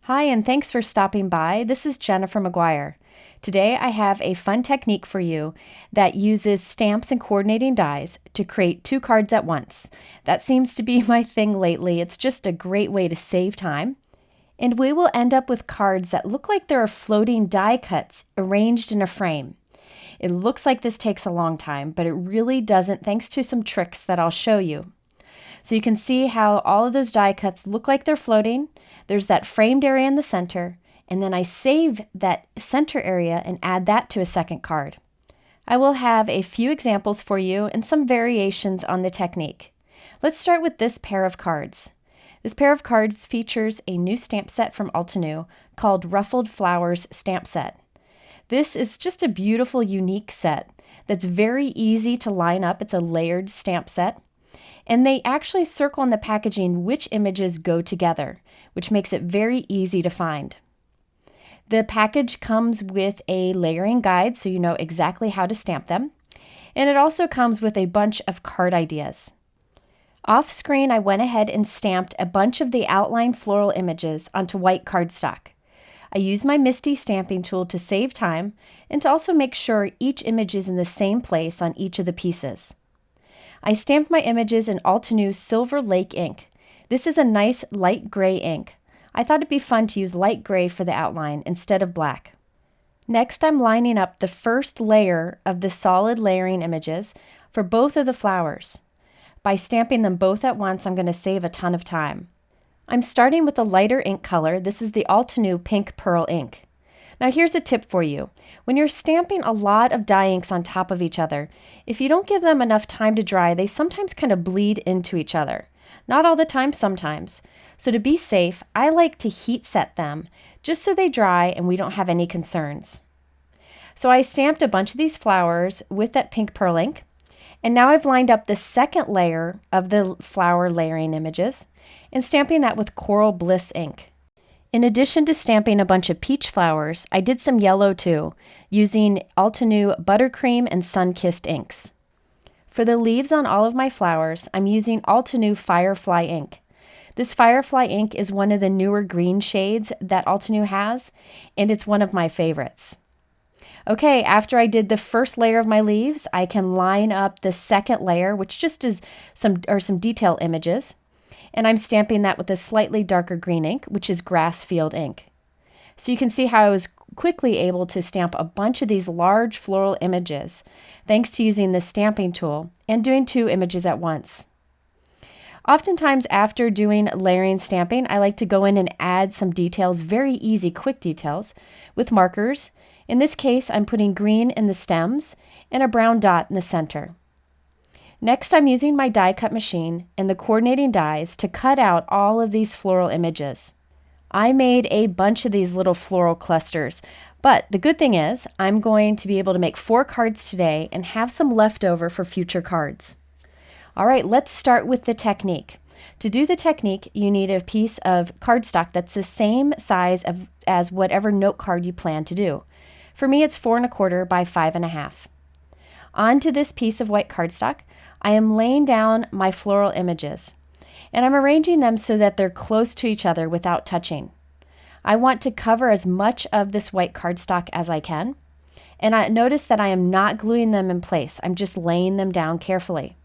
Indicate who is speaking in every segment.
Speaker 1: Hi, and thanks for stopping by. This is Jenna from McGuire. Today I have a fun technique for you that uses stamps and coordinating dies to create two cards at once. That seems to be my thing lately. It's just a great way to save time. And we will end up with cards that look like there are floating die cuts arranged in a frame. It looks like this takes a long time, but it really doesn't, thanks to some tricks that I'll show you. So you can see how all of those die cuts look like they're floating. There's that framed area in the center, and then I save that center area and add that to a second card. I will have a few examples for you and some variations on the technique. Let's start with this pair of cards. This pair of cards features a new stamp set from Altenew called Ruffled Flowers Stamp Set. This is just a beautiful, unique set that's very easy to line up. It's a layered stamp set. And they actually circle in the packaging which images go together, which makes it very easy to find. The package comes with a layering guide so you know exactly how to stamp them. And it also comes with a bunch of card ideas. Off screen, I went ahead and stamped a bunch of the outline floral images onto white cardstock. I used my MISTI stamping tool to save time and to also make sure each image is in the same place on each of the pieces. I stamped my images in Altenew Silver Lake ink. This is a nice light gray ink. I thought it'd be fun to use light gray for the outline instead of black. Next, I'm lining up the first layer of the solid layering images for both of the flowers. By stamping them both at once, I'm going to save a ton of time. I'm starting with a lighter ink color. This is the Altenew Pink Pearl ink. Now here's a tip for you. When you're stamping a lot of dye inks on top of each other, if you don't give them enough time to dry, they sometimes kind of bleed into each other. Not all the time, sometimes. So to be safe, I like to heat set them just so they dry and we don't have any concerns. So I stamped a bunch of these flowers with that pink pearl ink, and now I've lined up the second layer of the flower layering images and stamping that with Coral Bliss ink. In addition to stamping a bunch of peach flowers, I did some yellow too, using Altenew Buttercream and Sunkissed inks. For the leaves on all of my flowers, I'm using Altenew Firefly Ink. This Firefly ink is one of the newer green shades that Altenew has, and it's one of my favorites. Okay, after I did the first layer of my leaves, I can line up the second layer, which just is some detail images. And I'm stamping that with a slightly darker green ink, which is Grass Field ink. So you can see how I was quickly able to stamp a bunch of these large floral images, thanks to using the stamping tool and doing two images at once. Oftentimes after doing layering stamping, I like to go in and add some details, very easy, quick details, with markers. In this case, I'm putting green in the stems and a brown dot in the center. Next, I'm using my die cut machine and the coordinating dies to cut out all of these floral images. I made a bunch of these little floral clusters, but the good thing is I'm going to be able to make 4 cards today and have some left over for future cards. All right, let's start with the technique. To do the technique, you need a piece of cardstock that's the same size as whatever note card you plan to do. For me, it's 4 1/4 by 5 1/2. Onto this piece of white cardstock, I am laying down my floral images, and I'm arranging them so that they're close to each other without touching. I want to cover as much of this white cardstock as I can, and I notice that I am not gluing them in place. I'm just laying them down carefully.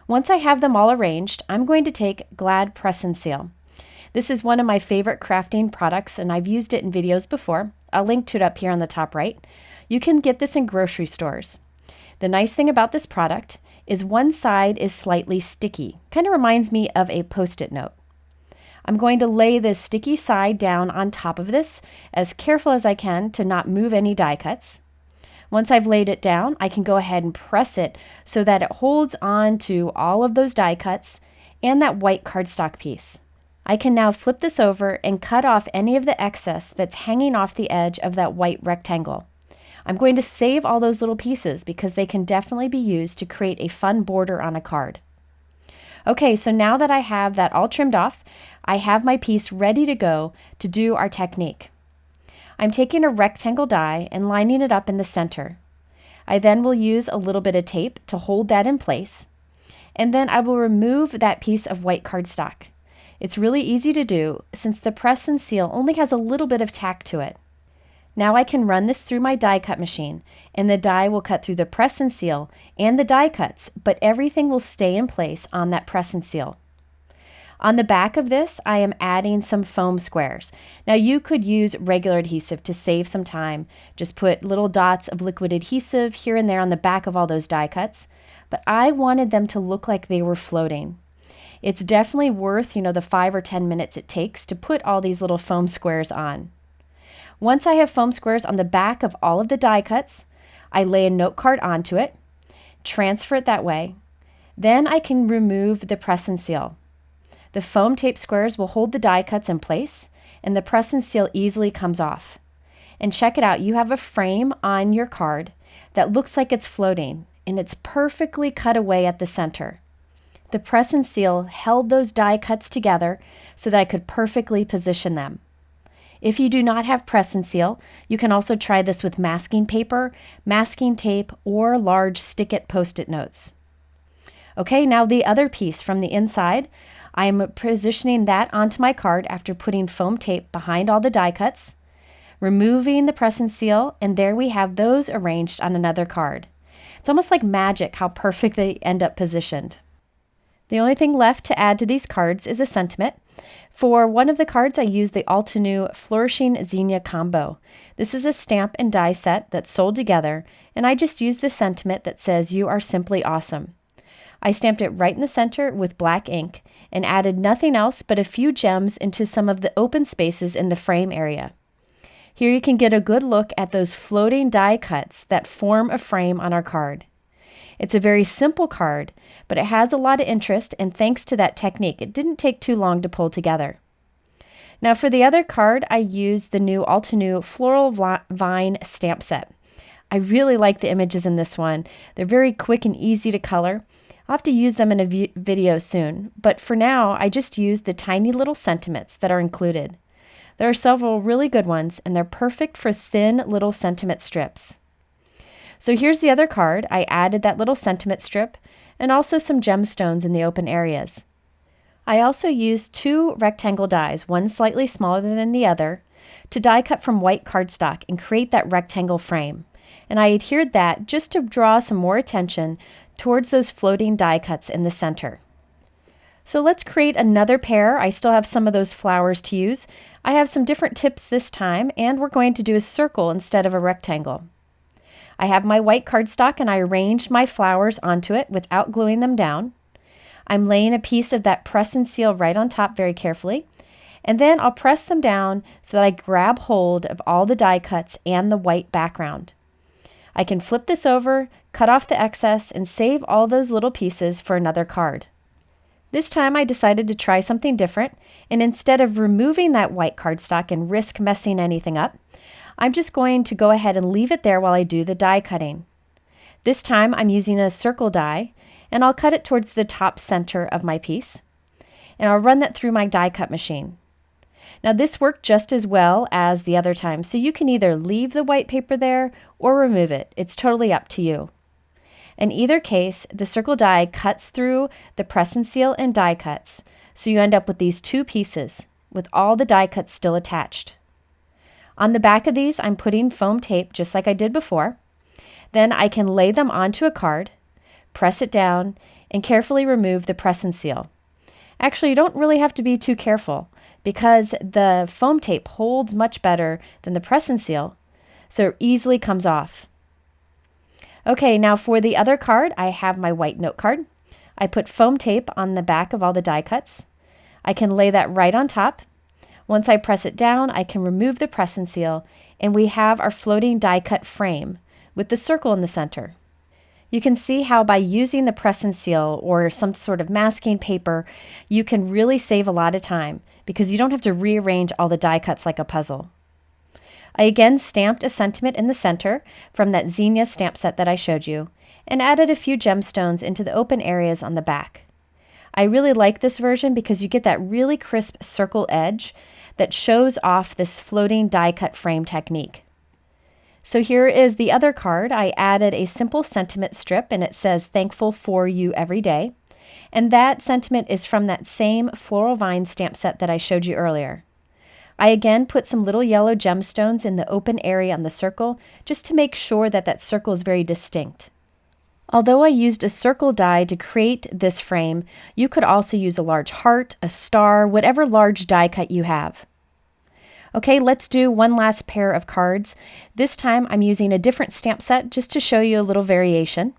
Speaker 1: Once I have them all arranged, I'm going to take Glad Press and Seal. This is one of my favorite crafting products, and I've used it in videos before. I'll link to it up here on the top right. You can get this in grocery stores. The nice thing about this product is one side is slightly sticky. Kind of reminds me of a Post-it note. I'm going to lay this sticky side down on top of this as careful as I can to not move any die cuts. Once I've laid it down, I can go ahead and press it so that it holds on to all of those die cuts and that white cardstock piece. I can now flip this over and cut off any of the excess that's hanging off the edge of that white rectangle. I'm going to save all those little pieces because they can definitely be used to create a fun border on a card. Okay, so now that I have that all trimmed off, I have my piece ready to go to do our technique. I'm taking a rectangle die and lining it up in the center. I then will use a little bit of tape to hold that in place, and then I will remove that piece of white cardstock. It's really easy to do since the press and seal only has a little bit of tack to it. Now I can run this through my die cut machine, and the die will cut through the press and seal and the die cuts, but everything will stay in place on that press and seal. On the back of this, I am adding some foam squares. Now you could use regular adhesive to save some time. Just put little dots of liquid adhesive here and there on the back of all those die cuts, but I wanted them to look like they were floating. It's definitely worth, the 5 or 10 minutes it takes to put all these little foam squares on. Once I have foam squares on the back of all of the die cuts, I lay a note card onto it, transfer it that way. Then I can remove the press and seal. The foam tape squares will hold the die cuts in place, and the press and seal easily comes off. And check it out, you have a frame on your card that looks like it's floating, and it's perfectly cut away at the center. The press and seal held those die cuts together so that I could perfectly position them. If you do not have press and seal, you can also try this with masking paper, masking tape, or large stick-it post-it notes. Okay, now the other piece from the inside, I am positioning that onto my card after putting foam tape behind all the die cuts, removing the press and seal, and there we have those arranged on another card. It's almost like magic how perfect they end up positioned. The only thing left to add to these cards is a sentiment. For one of the cards, I used the Altenew Flourishing Zinnia combo. This is a stamp and die set that's sold together, and I just used the sentiment that says, "You are simply awesome." I stamped it right in the center with black ink and added nothing else but a few gems into some of the open spaces in the frame area. Here you can get a good look at those floating die cuts that form a frame on our card. It's a very simple card, but it has a lot of interest, and thanks to that technique, it didn't take too long to pull together. Now for the other card, I used the new Altenew Floral Vine stamp set. I really like the images in this one. They're very quick and easy to color. I'll have to use them in a video soon, but for now, I just used the tiny little sentiments that are included. There are several really good ones, and they're perfect for thin little sentiment strips. So here's the other card. I added that little sentiment strip and also some gemstones in the open areas. I also used 2 rectangle dies, one slightly smaller than the other, to die cut from white cardstock and create that rectangle frame. And I adhered that just to draw some more attention towards those floating die cuts in the center. So let's create another pair. I still have some of those flowers to use. I have some different tips this time, and we're going to do a circle instead of a rectangle. I have my white cardstock and I arranged my flowers onto it without gluing them down. I'm laying a piece of that press and seal right on top very carefully, and then I'll press them down so that I grab hold of all the die cuts and the white background. I can flip this over, cut off the excess, and save all those little pieces for another card. This time I decided to try something different, and instead of removing that white cardstock and risk messing anything up, I'm just going to go ahead and leave it there while I do the die cutting. This time I'm using a circle die, and I'll cut it towards the top center of my piece, and I'll run that through my die cut machine. Now this worked just as well as the other time, so you can either leave the white paper there or remove it. It's totally up to you. In either case, the circle die cuts through the press and seal and die cuts, so you end up with these 2 pieces with all the die cuts still attached. On the back of these, I'm putting foam tape just like I did before. Then I can lay them onto a card, press it down, and carefully remove the press and seal. Actually, you don't really have to be too careful because the foam tape holds much better than the press and seal, so it easily comes off. Okay, now for the other card, I have my white note card. I put foam tape on the back of all the die cuts. I can lay that right on top. Once I press it down, I can remove the press and seal, and we have our floating die cut frame with the circle in the center. You can see how by using the press and seal or some sort of masking paper, you can really save a lot of time because you don't have to rearrange all the die cuts like a puzzle. I again stamped a sentiment in the center from that Zinnia stamp set that I showed you and added a few gemstones into the open areas on the back. I really like this version because you get that really crisp circle edge that shows off this floating die cut frame technique. So here is the other card. I added a simple sentiment strip and it says thankful for you every day. And that sentiment is from that same Floral Vine stamp set that I showed you earlier. I again put some little yellow gemstones in the open area on the circle just to make sure that that circle is very distinct. Although I used a circle die to create this frame, you could also use a large heart, a star, whatever large die cut you have. Okay, let's do one last pair of cards. This time I'm using a different stamp set just to show you a little variation.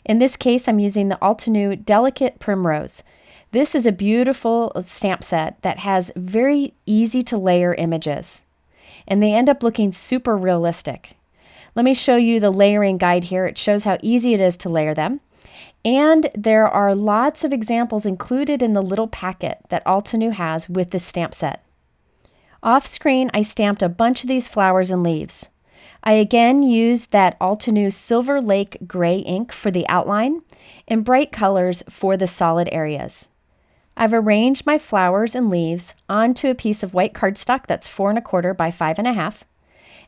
Speaker 1: In this case, I'm using the Altenew Delicate Primrose. This is a beautiful stamp set that has very easy to layer images, and they end up looking super realistic. Let me show you the layering guide here. It shows how easy it is to layer them. And there are lots of examples included in the little packet that Altenew has with this stamp set. Off screen, I stamped a bunch of these flowers and leaves. I again used that Altenew Silver Lake Gray ink for the outline and bright colors for the solid areas. I've arranged my flowers and leaves onto a piece of white cardstock that's 4 1/4 by 5 1/2,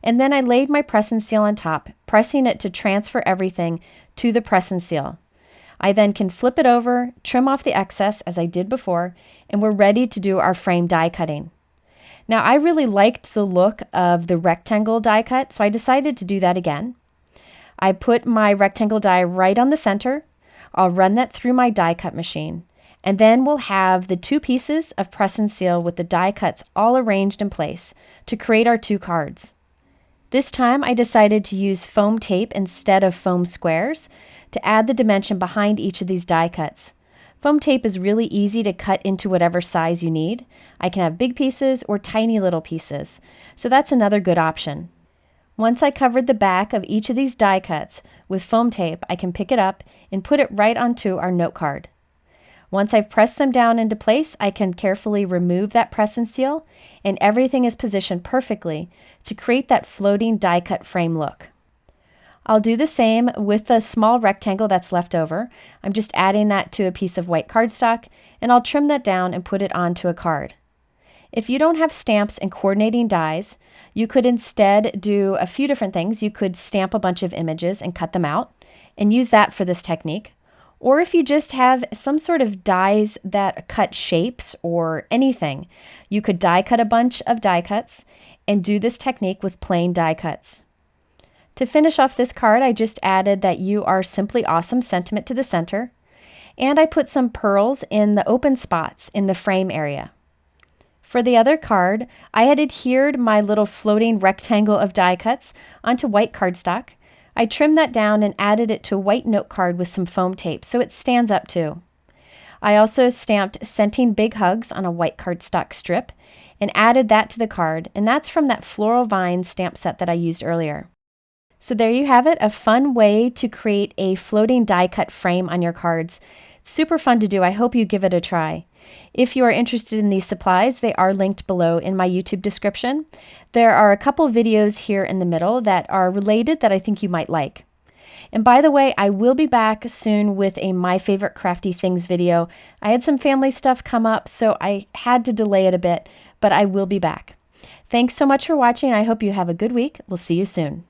Speaker 1: and then I laid my press and seal on top, pressing it to transfer everything to the press and seal. I then can flip it over, trim off the excess as I did before, and we're ready to do our frame die cutting. Now I really liked the look of the rectangle die cut, so I decided to do that again. I put my rectangle die right on the center. I'll run that through my die cut machine. And then we'll have the 2 pieces of press and seal with the die cuts all arranged in place to create our 2 cards. This time I decided to use foam tape instead of foam squares to add the dimension behind each of these die cuts. Foam tape is really easy to cut into whatever size you need. I can have big pieces or tiny little pieces, so that's another good option. Once I covered the back of each of these die cuts with foam tape, I can pick it up and put it right onto our note card. Once I've pressed them down into place, I can carefully remove that press and seal, and everything is positioned perfectly to create that floating die cut frame look. I'll do the same with the small rectangle that's left over. I'm just adding that to a piece of white cardstock, and I'll trim that down and put it onto a card. If you don't have stamps and coordinating dies, you could instead do a few different things. You could stamp a bunch of images and cut them out and use that for this technique. Or if you just have some sort of dies that cut shapes or anything, you could die cut a bunch of die cuts and do this technique with plain die cuts. To finish off this card, I just added that "You are simply awesome" sentiment to the center, and I put some pearls in the open spots in the frame area. For the other card, I had adhered my little floating rectangle of die cuts onto white cardstock. I trimmed that down and added it to a white note card with some foam tape so it stands up too. I also stamped "Sending Big Hugs" on a white cardstock strip and added that to the card, and that's from that Floral Vine stamp set that I used earlier. So there you have it, a fun way to create a floating die cut frame on your cards. It's super fun to do. I hope you give it a try. If you are interested in these supplies, they are linked below in my YouTube description. There are a couple videos here in the middle that are related that I think you might like. And by the way, I will be back soon with a My Favorite Crafty Things video. I had some family stuff come up, so I had to delay it a bit, but I will be back. Thanks so much for watching. I hope you have a good week. We'll see you soon.